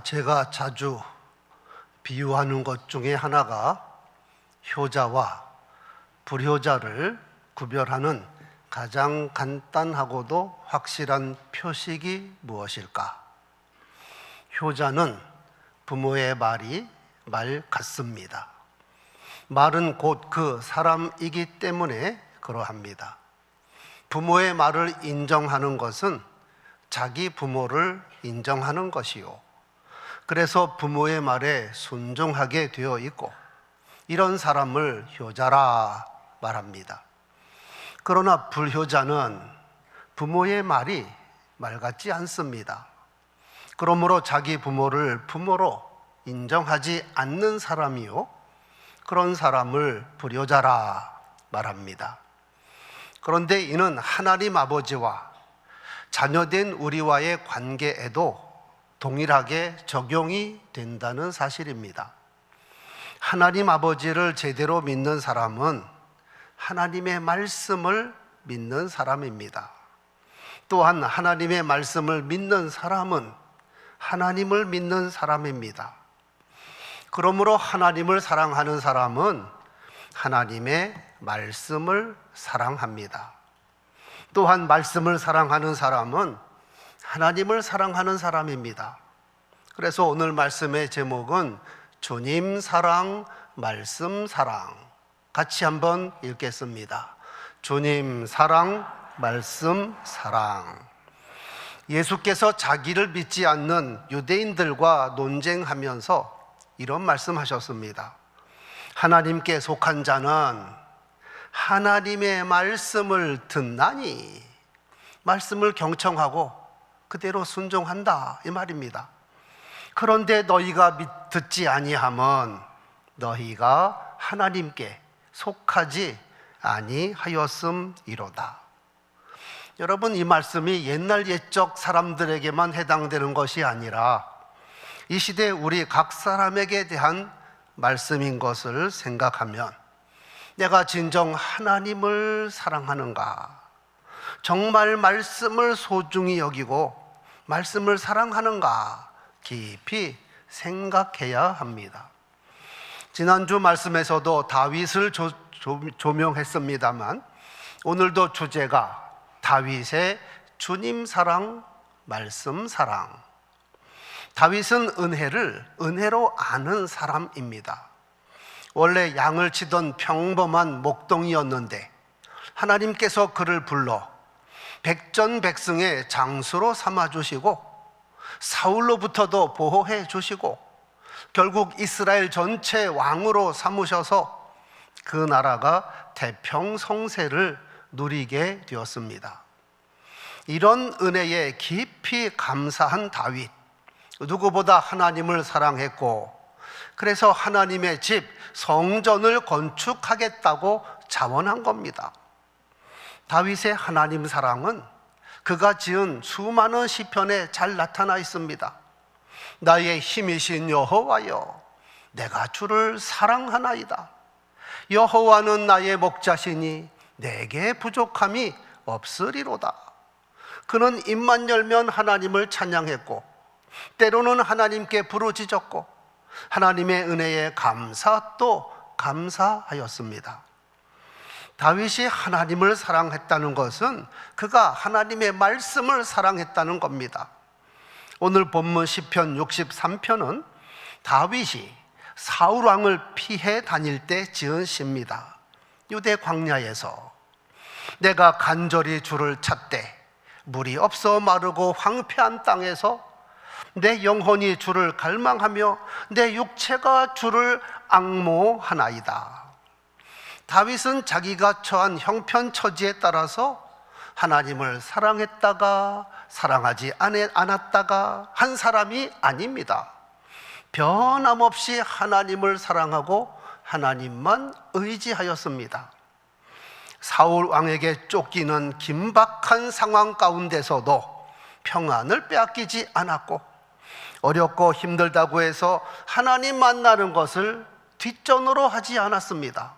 제가 자주 비유하는 것 중에 하나가 효자와 불효자를 구별하는 가장 간단하고도 확실한 표식이 무엇일까? 효자는 부모의 말 같습니다. 말은 곧 그 사람이기 때문에 그러합니다. 부모의 말을 인정하는 것은 자기 부모를 인정하는 것이요, 그래서 부모의 말에 순종하게 되어 있고, 이런 사람을 효자라 말합니다. 그러나 불효자는 부모의 말이 말 같지 않습니다. 그러므로 자기 부모를 부모로 인정하지 않는 사람이요, 그런 사람을 불효자라 말합니다. 그런데 이는 하나님 아버지와 자녀된 우리와의 관계에도 동일하게 적용이 된다는 사실입니다. 하나님 아버지를 제대로 믿는 사람은 하나님의 말씀을 믿는 사람입니다. 또한 하나님의 말씀을 믿는 사람은 하나님을 믿는 사람입니다. 그러므로 하나님을 사랑하는 사람은 하나님의 말씀을 사랑합니다. 또한 말씀을 사랑하는 사람은 하나님을 사랑하는 사람입니다. 그래서 오늘 말씀의 제목은 주님 사랑, 말씀 사랑. 같이 한번 읽겠습니다. 주님 사랑, 말씀 사랑. 예수께서 자기를 믿지 않는 유대인들과 논쟁하면서 이런 말씀하셨습니다. 하나님께 속한 자는 하나님의 말씀을 듣나니, 말씀을 경청하고 그대로 순종한다, 이 말입니다. 그런데 너희가 듣지 아니함은 너희가 하나님께 속하지 아니하였음이로다. 여러분, 이 말씀이 옛날 옛적 사람들에게만 해당되는 것이 아니라 이 시대 우리 각 사람에게 대한 말씀인 것을 생각하면, 내가 진정 하나님을 사랑하는가, 정말 말씀을 소중히 여기고 말씀을 사랑하는가 깊이 생각해야 합니다. 지난주 말씀에서도 다윗을 조명했습니다만, 오늘도 주제가 다윗의 주님 사랑, 말씀 사랑. 다윗은 은혜를 은혜로 아는 사람입니다. 원래 양을 치던 평범한 목동이었는데 하나님께서 그를 불러 백전백승의 장수로 삼아주시고 사울로부터도 보호해 주시고 결국 이스라엘 전체 왕으로 삼으셔서 그 나라가 태평성세를 누리게 되었습니다. 이런 은혜에 깊이 감사한 다윗, 누구보다 하나님을 사랑했고, 그래서 하나님의 집 성전을 건축하겠다고 자원한 겁니다. 다윗의 하나님 사랑은 그가 지은 수많은 시편에 잘 나타나 있습니다. 나의 힘이신 여호와여, 내가 주를 사랑하나이다. 여호와는 나의 목자시니 내게 부족함이 없으리로다. 그는 입만 열면 하나님을 찬양했고, 때로는 하나님께 부르짖었고, 하나님의 은혜에 감사 또 감사하였습니다. 다윗이 하나님을 사랑했다는 것은 그가 하나님의 말씀을 사랑했다는 겁니다. 오늘 본문 시편 63편은 다윗이 사울 왕을 피해 다닐 때 지은 시입니다. 유대 광야에서 내가 간절히 주를 찾되 물이 없어 마르고 황폐한 땅에서 내 영혼이 주를 갈망하며 내 육체가 주를 앙모하나이다. 다윗은 자기가 처한 형편처지에 따라서 하나님을 사랑했다가 사랑하지 않았다가 한 사람이 아닙니다. 변함없이 하나님을 사랑하고 하나님만 의지하였습니다. 사울 왕에게 쫓기는 긴박한 상황 가운데서도 평안을 빼앗기지 않았고, 어렵고 힘들다고 해서 하나님 만나는 것을 뒷전으로 하지 않았습니다.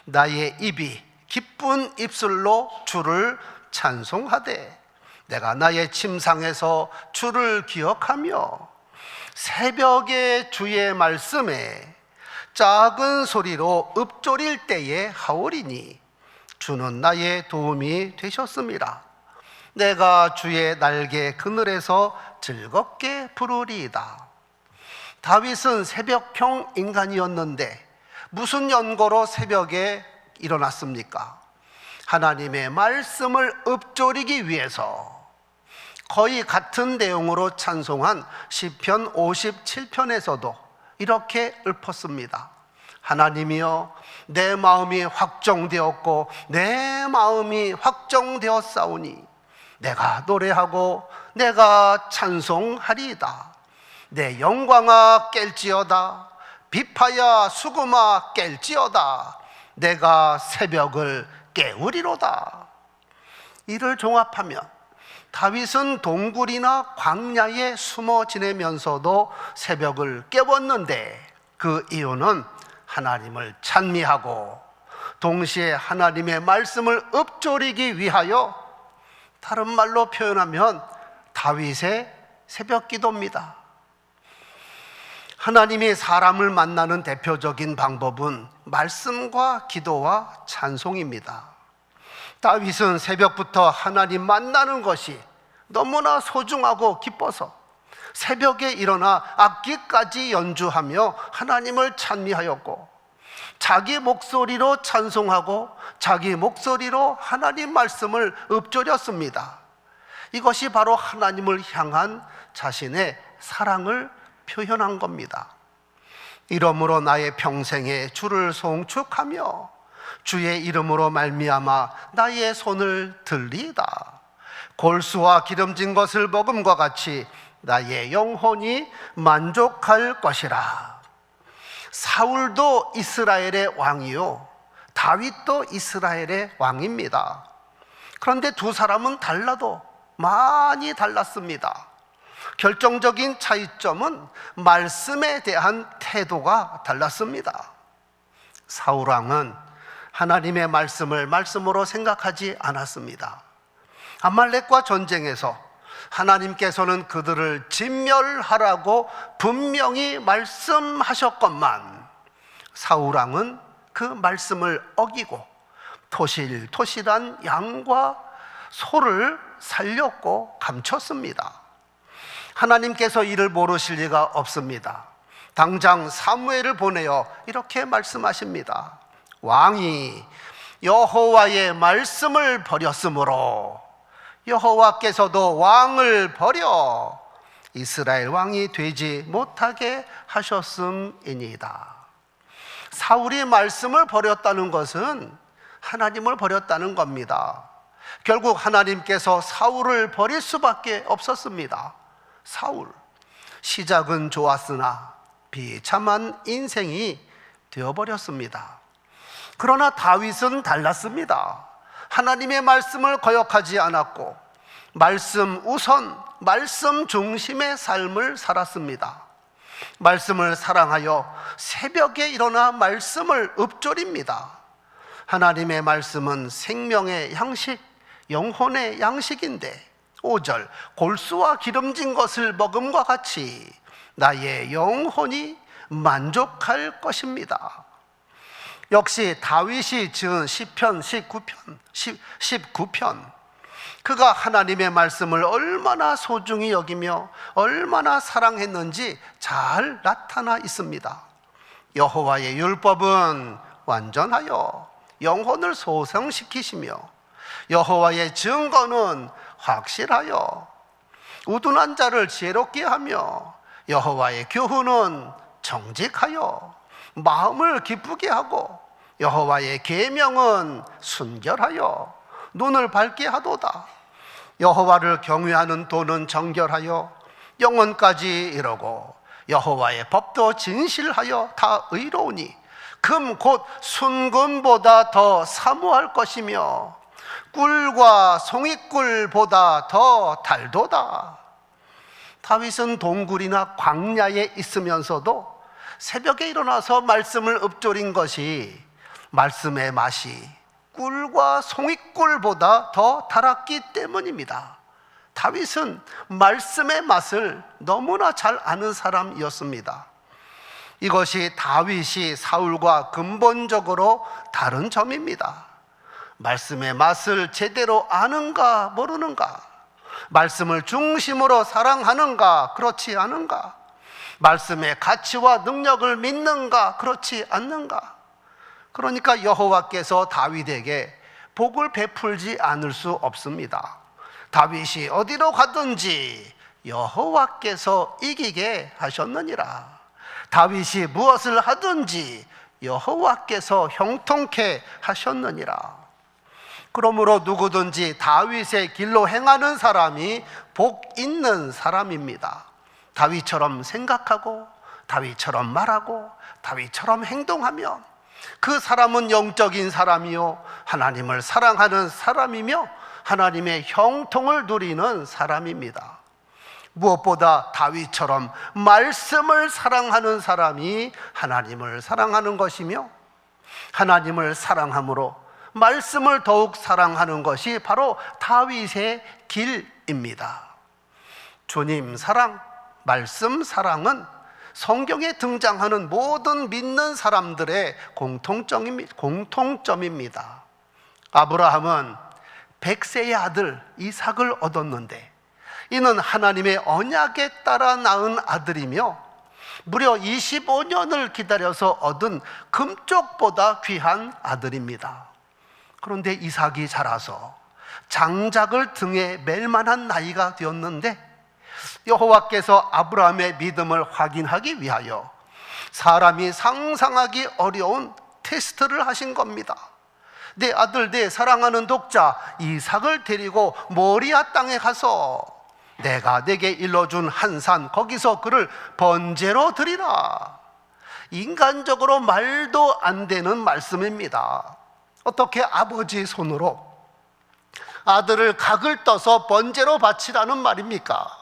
나의 입이 기쁜 입술로 주를 찬송하되 내가 나의 침상에서 주를 기억하며 새벽에 주의 말씀에 작은 소리로 읊조릴 때에 하오리니 주는 나의 도움이 되셨습니다. 내가 주의 날개 그늘에서 즐겁게 부르리이다. 다윗은 새벽형 인간이었는데 무슨 연고로 새벽에 일어났습니까? 하나님의 말씀을 읊조리기 위해서. 거의 같은 내용으로 찬송한 시편 57편에서도 이렇게 읊었습니다. 하나님이여, 내 마음이 확정되었고 내 마음이 확정되었사오니 내가 노래하고 내가 찬송하리이다. 내 영광아 깰지어다. 비파야 수금아 깰지어다. 내가 새벽을 깨우리로다. 이를 종합하면 다윗은 동굴이나 광야에 숨어 지내면서도 새벽을 깨웠는데 그 이유는 하나님을 찬미하고 동시에 하나님의 말씀을 읊조리기 위하여, 다른 말로 표현하면 다윗의 새벽 기도입니다. 하나님이 사람을 만나는 대표적인 방법은 말씀과 기도와 찬송입니다. 다윗은 새벽부터 하나님 만나는 것이 너무나 소중하고 기뻐서 새벽에 일어나 악기까지 연주하며 하나님을 찬미하였고, 자기 목소리로 찬송하고 자기 목소리로 하나님 말씀을 읊조렸습니다. 이것이 바로 하나님을 향한 자신의 사랑을 표현한 겁니다. 이러므로 나의 평생에 주를 송축하며 주의 이름으로 말미암아 나의 손을 들리다. 골수와 기름진 것을 먹음과 같이 나의 영혼이 만족할 것이라. 사울도 이스라엘의 왕이요 다윗도 이스라엘의 왕입니다. 그런데 두 사람은 달라도 많이 달랐습니다. 결정적인 차이점은 말씀에 대한 태도가 달랐습니다. 사울 왕은 하나님의 말씀을 말씀으로 생각하지 않았습니다. 아말렉과 전쟁에서 하나님께서는 그들을 진멸하라고 분명히 말씀하셨건만 사울 왕은 그 말씀을 어기고 토실토실한 양과 소를 살렸고 감췄습니다. 하나님께서 이를 모르실 리가 없습니다. 당장 사무엘을 보내어 이렇게 말씀하십니다. 왕이 여호와의 말씀을 버렸으므로 여호와께서도 왕을 버려 이스라엘 왕이 되지 못하게 하셨음이니이다. 사울이 말씀을 버렸다는 것은 하나님을 버렸다는 겁니다. 결국 하나님께서 사울을 버릴 수밖에 없었습니다. 사울, 시작은 좋았으나 비참한 인생이 되어버렸습니다. 그러나 다윗은 달랐습니다. 하나님의 말씀을 거역하지 않았고 말씀 우선, 말씀 중심의 삶을 살았습니다. 말씀을 사랑하여 새벽에 일어나 말씀을 읊조립니다. 하나님의 말씀은 생명의 양식, 영혼의 양식인데 5절, 골수와 기름진 것을 먹음과 같이 나의 영혼이 만족할 것입니다. 역시 다윗이 지은 시편 19편, 그가 하나님의 말씀을 얼마나 소중히 여기며 얼마나 사랑했는지 잘 나타나 있습니다. 여호와의 율법은 완전하여 영혼을 소생시키시며 여호와의 증거는 확실하여 우둔한 자를 지혜롭게 하며 여호와의 교훈은 정직하여 마음을 기쁘게 하고 여호와의 계명은 순결하여 눈을 밝게 하도다. 여호와를 경외하는 도는 정결하여 영혼까지 이르고 여호와의 법도 진실하여 다 의로우니 금 곧 순금보다 더 사모할 것이며 꿀과 송이꿀보다 더 달도다. 다윗은 동굴이나 광야에 있으면서도 새벽에 일어나서 말씀을 읊조린 것이 말씀의 맛이 꿀과 송이꿀보다 더 달았기 때문입니다. 다윗은 말씀의 맛을 너무나 잘 아는 사람이었습니다. 이것이 다윗이 사울과 근본적으로 다른 점입니다. 말씀의 맛을 제대로 아는가 모르는가, 말씀을 중심으로 사랑하는가 그렇지 않은가, 말씀의 가치와 능력을 믿는가 그렇지 않는가. 그러니까 여호와께서 다윗에게 복을 베풀지 않을 수 없습니다. 다윗이 어디로 가든지 여호와께서 이기게 하셨느니라. 다윗이 무엇을 하든지 여호와께서 형통케 하셨느니라. 그러므로 누구든지 다윗의 길로 행하는 사람이 복 있는 사람입니다. 다윗처럼 생각하고 다윗처럼 말하고 다윗처럼 행동하면 그 사람은 영적인 사람이요 하나님을 사랑하는 사람이며 하나님의 형통을 누리는 사람입니다. 무엇보다 다윗처럼 말씀을 사랑하는 사람이 하나님을 사랑하는 것이며, 하나님을 사랑함으로 말씀을 더욱 사랑하는 것이 바로 다윗의 길입니다. 주님 사랑, 말씀 사랑은 성경에 등장하는 모든 믿는 사람들의 공통점입니다. 아브라함은 100세의 아들 이삭을 얻었는데 이는 하나님의 언약에 따라 낳은 아들이며 무려 25년을 기다려서 얻은 금쪽보다 귀한 아들입니다. 그런데 이삭이 자라서 장작을 등에 맬 만한 나이가 되었는데 여호와께서 아브라함의 믿음을 확인하기 위하여 사람이 상상하기 어려운 테스트를 하신 겁니다. 내 아들, 내 사랑하는 독자 이삭을 데리고 모리아 땅에 가서 내가 내게 일러준 한 산 거기서 그를 번제로 드리라. 인간적으로 말도 안 되는 말씀입니다. 어떻게 아버지 손으로 아들을 각을 떠서 번제로 바치라는 말입니까?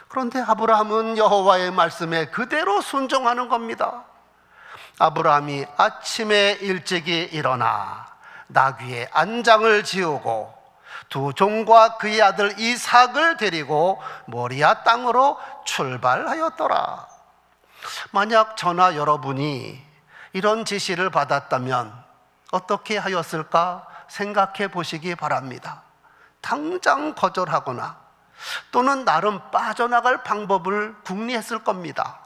그런데 아브라함은 여호와의 말씀에 그대로 순종하는 겁니다. 아브라함이 아침에 일찍이 일어나 나귀의 안장을 지우고 두 종과 그의 아들 이삭을 데리고 모리아 땅으로 출발하였더라. 만약 저나 여러분이 이런 지시를 받았다면 어떻게 하였을까 생각해 보시기 바랍니다. 당장 거절하거나 또는 나름 빠져나갈 방법을 궁리했을 겁니다.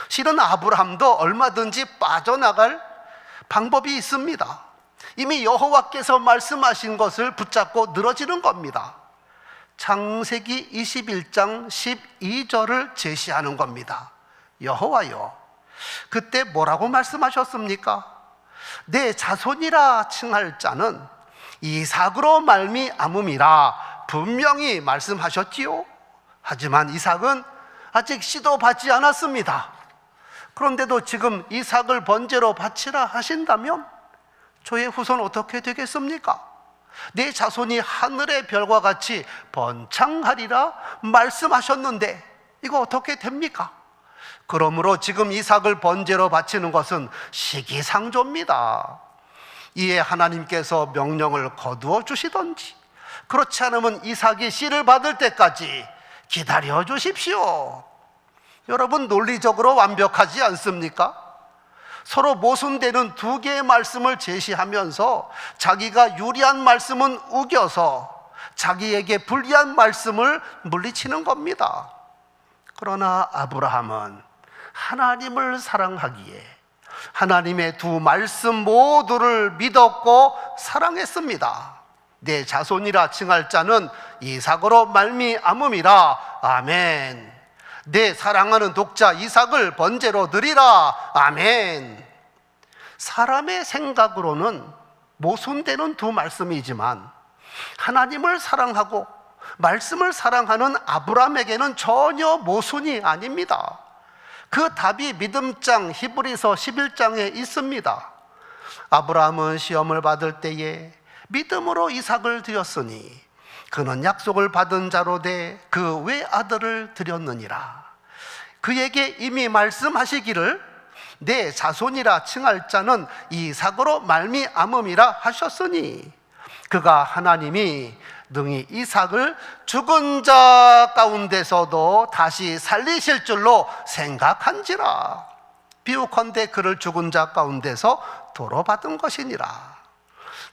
실은 아브라함도 얼마든지 빠져나갈 방법이 있습니다. 이미 여호와께서 말씀하신 것을 붙잡고 늘어지는 겁니다. 창세기 21장 12절을 제시하는 겁니다. 여호와여, 그때 뭐라고 말씀하셨습니까? 내 자손이라 칭할 자는 이삭으로 말미암음이라 분명히 말씀하셨지요. 하지만 이삭은 아직 씨도 받지 않았습니다. 그런데도 지금 이삭을 번제로 바치라 하신다면 저의 후손 어떻게 되겠습니까? 내 자손이 하늘의 별과 같이 번창하리라 말씀하셨는데 이거 어떻게 됩니까? 그러므로 지금 이삭을 번제로 바치는 것은 시기상조입니다. 이에 하나님께서 명령을 거두어 주시던지 그렇지 않으면 이삭이 씨를 받을 때까지 기다려 주십시오. 여러분, 논리적으로 완벽하지 않습니까? 서로 모순되는 두 개의 말씀을 제시하면서 자기가 유리한 말씀은 우겨서 자기에게 불리한 말씀을 물리치는 겁니다. 그러나 아브라함은 하나님을 사랑하기에 하나님의 두 말씀 모두를 믿었고 사랑했습니다. 내 자손이라 칭할 자는 이삭으로 말미암음이라. 아멘. 내 사랑하는 독자 이삭을 번제로 드리라. 아멘. 사람의 생각으로는 모순되는 두 말씀이지만 하나님을 사랑하고 말씀을 사랑하는 아브라함에게는 전혀 모순이 아닙니다. 그 답이 믿음장 히브리서 11장에 있습니다. 아브라함은 시험을 받을 때에 믿음으로 이삭을 드렸으니 그는 약속을 받은 자로 돼 그 외아들을 드렸느니라. 그에게 이미 말씀하시기를 내 자손이라 칭할 자는 이삭으로 말미암음이라 하셨으니 그가 하나님이 능히 이삭을 죽은 자 가운데서도 다시 살리실 줄로 생각한지라. 비유컨대 그를 죽은 자 가운데서 도로 받은 것이니라.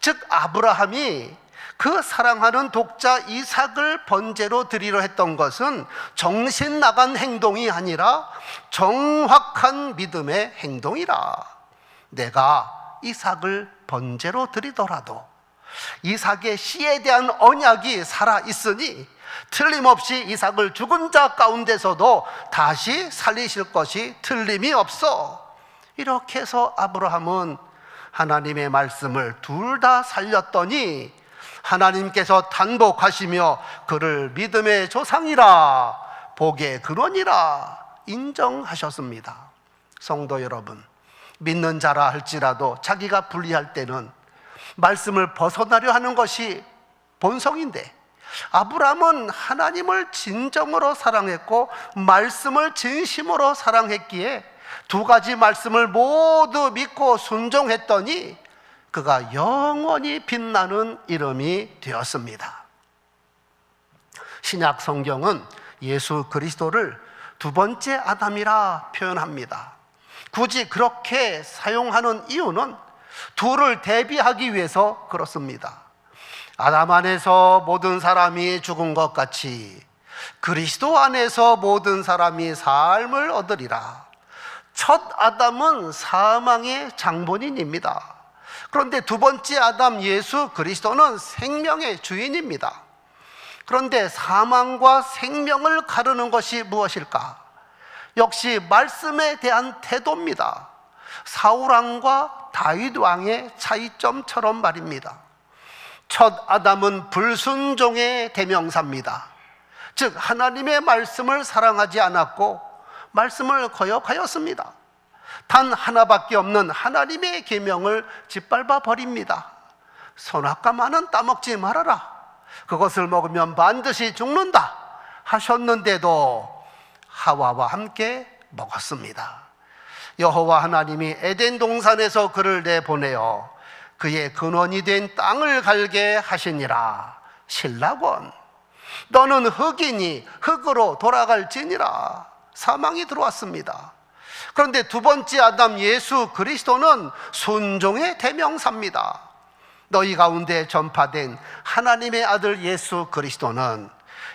즉 아브라함이 그 사랑하는 독자 이삭을 번제로 드리려 했던 것은 정신 나간 행동이 아니라 정확한 믿음의 행동이라. 내가 이삭을 번제로 드리더라도 이삭의 씨에 대한 언약이 살아있으니 틀림없이 이삭을 죽은 자 가운데서도 다시 살리실 것이 틀림이 없어. 이렇게 해서 아브라함은 하나님의 말씀을 둘 다 살렸더니 하나님께서 단복하시며 그를 믿음의 조상이라 복의 근원이라 인정하셨습니다. 성도 여러분, 믿는 자라 할지라도 자기가 불리할 때는 말씀을 벗어나려 하는 것이 본성인데, 아브라함은 하나님을 진정으로 사랑했고 말씀을 진심으로 사랑했기에 두 가지 말씀을 모두 믿고 순종했더니 그가 영원히 빛나는 이름이 되었습니다. 신약 성경은 예수 그리스도를 두 번째 아담이라 표현합니다. 굳이 그렇게 사용하는 이유는 둘을 대비하기 위해서 그렇습니다. 아담 안에서 모든 사람이 죽은 것 같이 그리스도 안에서 모든 사람이 삶을 얻으리라. 첫 아담은 사망의 장본인입니다. 그런데 두 번째 아담 예수 그리스도는 생명의 주인입니다. 그런데 사망과 생명을 가르는 것이 무엇일까? 역시 말씀에 대한 태도입니다. 사울왕과 다윗왕의 차이점처럼 말입니다. 첫 아담은 불순종의 대명사입니다. 즉 하나님의 말씀을 사랑하지 않았고 말씀을 거역하였습니다. 단 하나밖에 없는 하나님의 계명을 짓밟아 버립니다. 선악과만은 따먹지 말아라, 그것을 먹으면 반드시 죽는다 하셨는데도 하와와 함께 먹었습니다. 여호와 하나님이 에덴 동산에서 그를 내보내어 그의 근원이 된 땅을 갈게 하시니라. 신라곤, 너는 흙이니 흙으로 돌아갈지니라. 사망이 들어왔습니다. 그런데 두 번째 아담 예수 그리스도는 순종의 대명사입니다. 너희 가운데 전파된 하나님의 아들 예수 그리스도는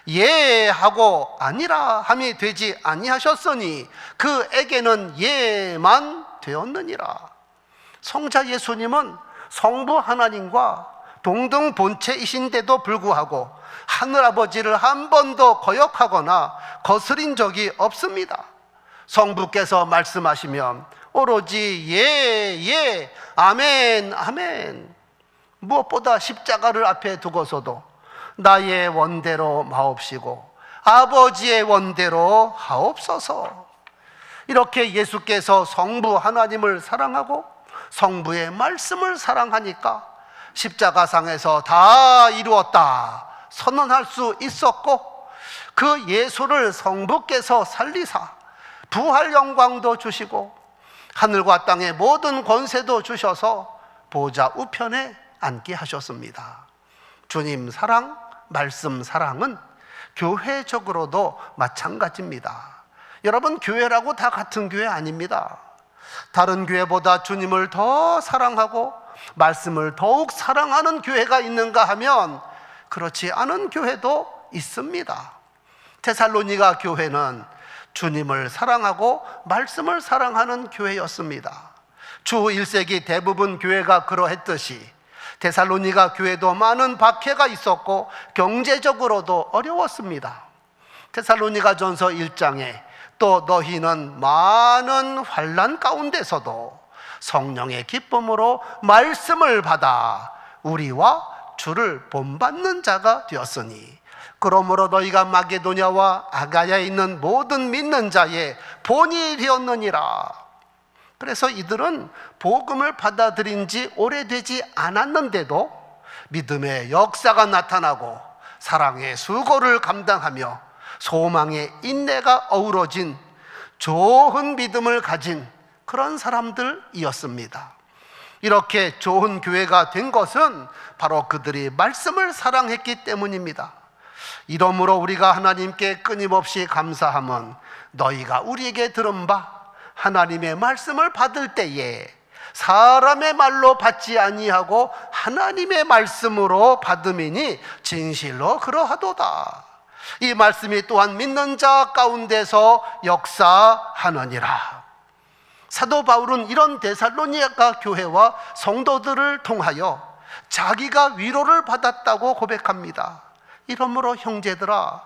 예하고 아니라 함이 되지 아니하셨으니 그에게는 예만 되었느니라. 성자 예수님은 성부 하나님과 동등 본체이신데도 불구하고 하늘아버지를 한 번도 거역하거나 거스린 적이 없습니다. 성부께서 말씀하시면 오로지 예, 아멘, 아멘. 무엇보다 십자가를 앞에 두고서도 나의 원대로 마옵시고 아버지의 원대로 하옵소서. 이렇게 예수께서 성부 하나님을 사랑하고 성부의 말씀을 사랑하니까 십자가상에서 다 이루었다 선언할 수 있었고, 그 예수를 성부께서 살리사 부활 영광도 주시고 하늘과 땅의 모든 권세도 주셔서 보좌 우편에 앉게 하셨습니다. 주님 사랑, 말씀 사랑은 교회적으로도 마찬가지입니다. 여러분, 교회라고 다 같은 교회 아닙니다. 다른 교회보다 주님을 더 사랑하고 말씀을 더욱 사랑하는 교회가 있는가 하면 그렇지 않은 교회도 있습니다. 데살로니가 교회는 주님을 사랑하고 말씀을 사랑하는 교회였습니다. 주 1세기 대부분 교회가 그러했듯이 데살로니가 교회도 많은 박해가 있었고 경제적으로도 어려웠습니다. 데살로니가 전서 1장에 또 너희는 많은 환난 가운데서도 성령의 기쁨으로 말씀을 받아 우리와 주를 본받는 자가 되었으니 그러므로 너희가 마게도냐와 아가야에 있는 모든 믿는 자의 본이 되었느니라. 그래서 이들은 복음을 받아들인 지 오래되지 않았는데도 믿음의 역사가 나타나고 사랑의 수고를 감당하며 소망의 인내가 어우러진 좋은 믿음을 가진 그런 사람들이었습니다. 이렇게 좋은 교회가 된 것은 바로 그들이 말씀을 사랑했기 때문입니다. 이러므로 우리가 하나님께 끊임없이 감사함은 너희가 우리에게 들은 바 하나님의 말씀을 받을 때에 사람의 말로 받지 아니하고 하나님의 말씀으로 받음이니 진실로 그러하도다. 이 말씀이 또한 믿는 자 가운데서 역사하느니라. 사도 바울은 이런 데살로니가 교회와 성도들을 통하여 자기가 위로를 받았다고 고백합니다. 이러므로 형제들아,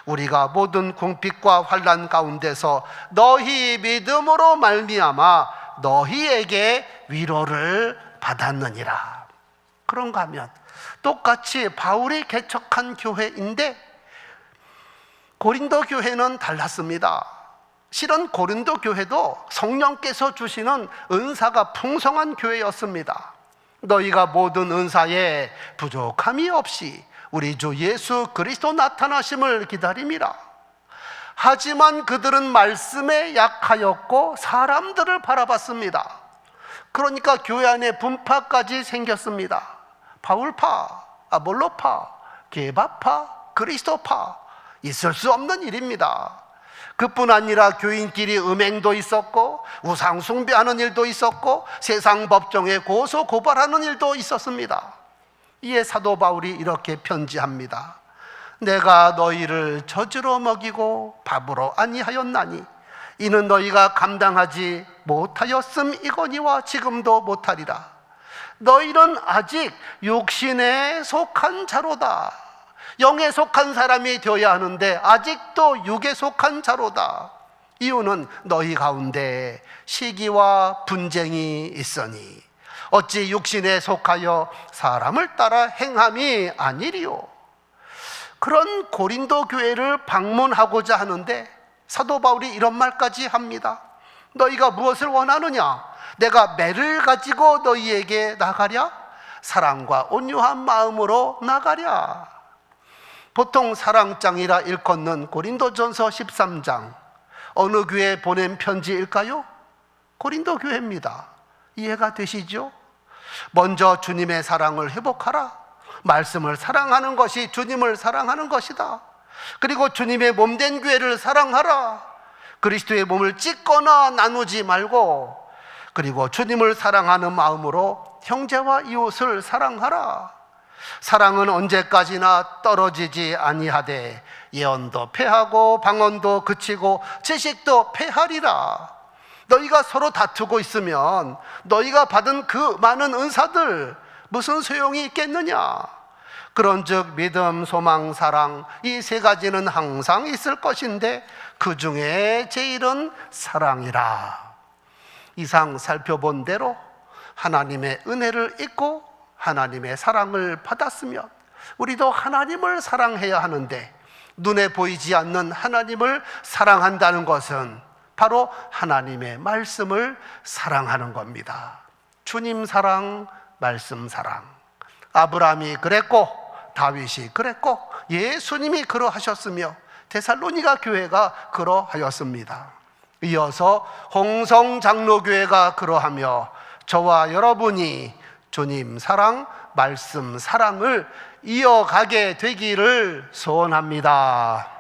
우리가 모든 궁핍과 환난 가운데서 너희 믿음으로 말미암아 너희에게 위로를 받았느니라. 그런가 하면 똑같이 바울이 개척한 교회인데 고린도 교회는 달랐습니다. 실은 고린도 교회도 성령께서 주시는 은사가 풍성한 교회였습니다. 너희가 모든 은사에 부족함이 없이 우리 주 예수 그리스도 나타나심을 기다림이라. 하지만 그들은 말씀에 약하였고 사람들을 바라봤습니다. 그러니까 교회 안에 분파까지 생겼습니다. 바울파, 아볼로파, 게바파, 그리스도파. 있을 수 없는 일입니다. 그뿐 아니라 교인끼리 음행도 있었고 우상 숭배하는 일도 있었고 세상 법정에 고소 고발하는 일도 있었습니다. 이에 사도 바울이 이렇게 편지합니다. 내가 너희를 젖으로 먹이고 밥으로 아니하였나니 이는 너희가 감당하지 못하였음이거니와 지금도 못하리라. 너희는 아직 육신에 속한 자로다. 영에 속한 사람이 되어야 하는데 아직도 육에 속한 자로다. 이유는 너희 가운데 시기와 분쟁이 있으니 어찌 육신에 속하여 사람을 따라 행함이 아니리요. 그런 고린도 교회를 방문하고자 하는데 사도 바울이 이런 말까지 합니다. 너희가 무엇을 원하느냐? 내가 매를 가지고 너희에게 나가랴? 사랑과 온유한 마음으로 나가랴. 보통 사랑장이라 일컫는 고린도전서 13장, 어느 교회에 보낸 편지일까요? 고린도 교회입니다. 이해가 되시죠? 먼저 주님의 사랑을 회복하라. 말씀을 사랑하는 것이 주님을 사랑하는 것이다. 그리고 주님의 몸된 교회를 사랑하라. 그리스도의 몸을 찢거나 나누지 말고, 그리고 주님을 사랑하는 마음으로 형제와 이웃을 사랑하라. 사랑은 언제까지나 떨어지지 아니하되 예언도 패하고 방언도 그치고 지식도 패하리라. 너희가 서로 다투고 있으면 너희가 받은 그 많은 은사들 무슨 소용이 있겠느냐? 그런즉 믿음, 소망, 사랑, 이 세 가지는 항상 있을 것인데 그 중에 제일은 사랑이라. 이상 살펴본 대로 하나님의 은혜를 잊고 하나님의 사랑을 받았으면 우리도 하나님을 사랑해야 하는데, 눈에 보이지 않는 하나님을 사랑한다는 것은 바로 하나님의 말씀을 사랑하는 겁니다. 주님 사랑, 말씀 사랑. 아브라함이 그랬고 다윗이 그랬고 예수님이 그러하셨으며 데살로니가 교회가 그러하였습니다. 이어서 홍성장로교회가 그러하며 저와 여러분이 주님 사랑, 말씀 사랑을 이어가게 되기를 소원합니다.